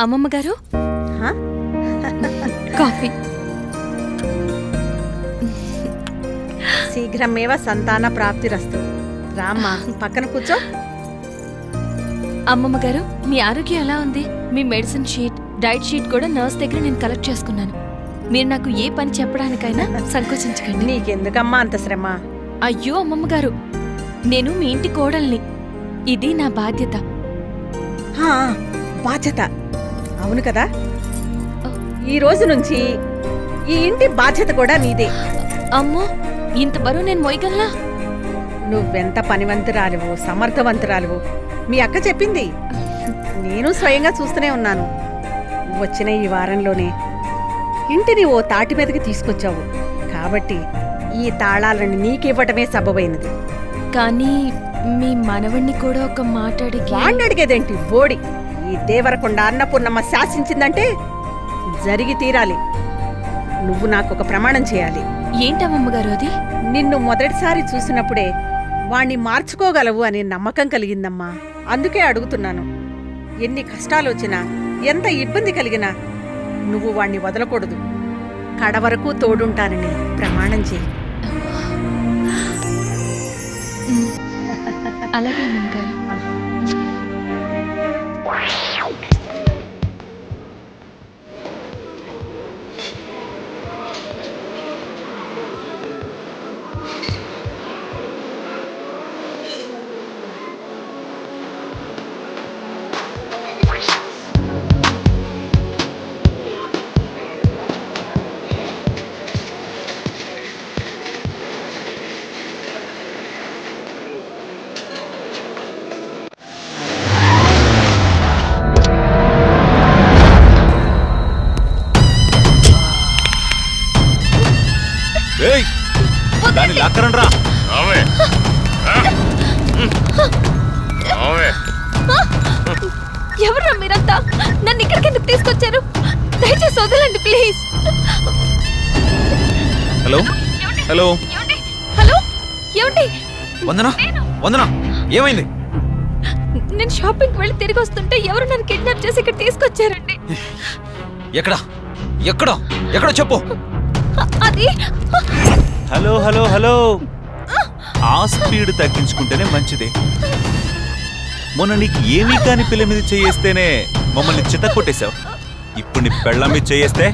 అమ్మమ్మ గారు కాఫీ. శీఘ్రమేవ సంతాన ప్రాప్తిరస్తు. రామ్మా పక్కన కూర్చో. అమ్మమ్మ గారు మీ ఆరోగ్యం ఎలా ఉంది? మీ మెడిసిన్ షీట్, డైట్ షీట్ కూడా నర్స్ దగ్గర నేను కలెక్ట్ చేసుకున్నాను. మీరు నాకు ఏ పని చెప్పడానికైనా సంకోచించకండి. నీకెందుకమ్మా అంత శ్రమ? అయ్యో అమ్మమ్మ గారు, నేను మీ ఇంటి కోడల్ని. ఇది నా బాధ్యత. బాధ్యత? అవును కదా, ఈ రోజు నుంచి ఈ ఇంటి బాధ్యత కూడా నీదే. అమ్మో, ఇంత బరువు నేను మోయగలనా? నువ్వెంత పనివంతురాలివు, సమర్థవంతురాలివు. మీ అక్క చెప్పింది, నేను స్వయంగా చూస్తూనే ఉన్నాను. వచ్చిన ఈ వారంలోనే ఇంటిని ఓ తాటి మీదకి తీసుకొచ్చావు. కాబట్టి ఈ తాళాలను నీకివ్వటమే సబబైనది. కానీ మీ మనవణ్ణి కూడా ఒక మాట అడిగి. వాణ్ణి అడిగేదేంటి బోడి? ఈ దేవరకొండ అన్నపూర్ణమ్మ శాసించిందంటే జరిగి తీరాలి. నువ్వు నాకు ఒక ప్రమాణం చేయాలి. ఏంటమ్మగారు అది? నిన్ను మొదటిసారి చూసినప్పుడే వాణ్ణి మార్చుకోగలవు అనే నమ్మకం కలిగిందమ్మా. అందుకే అడుగుతున్నాను. ఎన్ని కష్టాలొచ్చినా, ఎంత ఇబ్బంది కలిగినా నువ్వు వాణ్ణి వదలకూడదు. కడవరకు తోడుంటానని ప్రమాణం చేయి. అలాగే అమ్మగారు. దాన్ని లాక్కరండ్రా. ఎవరు మీరంతా? నన్ను ఇక్కడికి ఎందుకు తీసుకొచ్చారు? దయచేసి వదలండి ప్లీజ్. హలో హలో హలో, ఏమండి? వందనా, వందనా, ఏమైంది? నేను షాపింగ్కి వెళ్ళి తిరిగి వస్తుంటే ఎవరు నన్ను కిడ్నాప్ చేసి ఇక్కడ తీసుకొచ్చారండి. ఎక్కడా ఎక్కడా ఎక్కడో చెప్పు. అది హలో హలో హలో, ఆ స్పీడ్ తగ్గించుకుంటేనే మంచిది. మొన్న నీకు ఏమీ కాని పిల్ల మీద చేయేస్తేనే మమ్మల్ని చిత్త కొట్టేశావు. ఇప్పుడు నీ పెళ్ళ మీద చేయేస్తే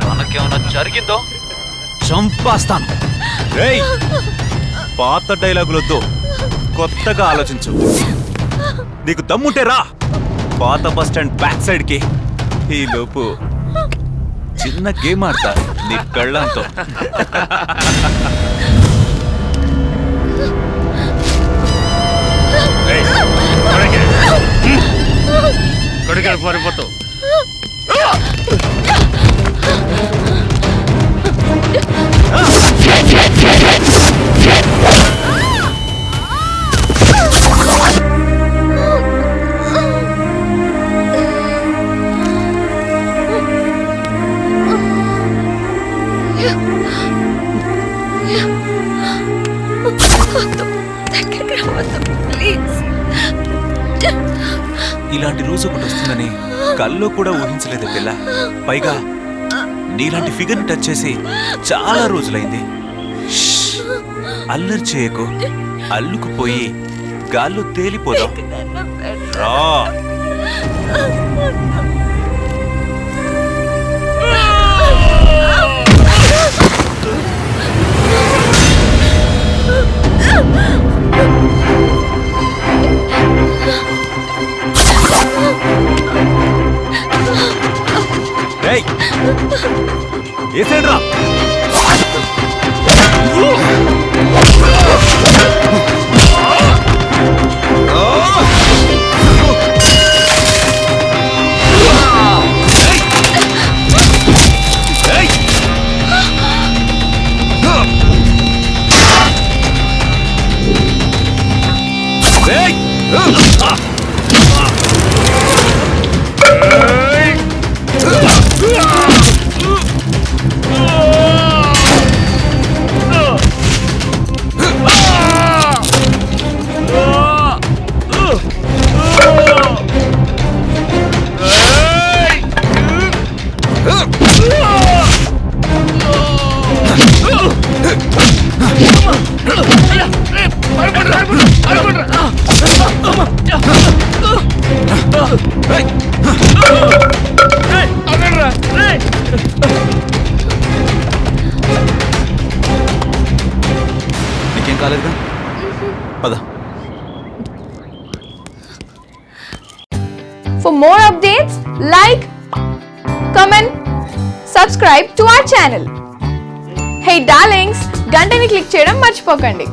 మనకేమన్నా జరిగిందో చంపేస్తాను. రేయ్, పాత డైలాగులొద్దు, కొత్తగా ఆలోచించు. నీకు దమ్ముంటే రా పాత బస్ స్టాండ్ బ్యాక్ సైడ్ కి. ఈ లోపు చిన్న గేమ్ ఆడతా నీ పెళ్ళంతో. కొడుకు పారిపోతావు. ఇలాంటి రోజు ఒకటి వస్తుందని కల్లో కూడా ఊహించలేదు పిల్ల. పైగా నీలాంటి ఫిగర్ ని టచ్ చేసి చాలా రోజులైంది. అల్లరి చేయకు, అల్లుకుపోయి గాల్లో తేలిపోదాం రా. ఏసేడ్రా. పద. For more updates, like, comment, subscribe to our channel. Hey darlings, గంటని click చేయడం మర్చిపోకండి.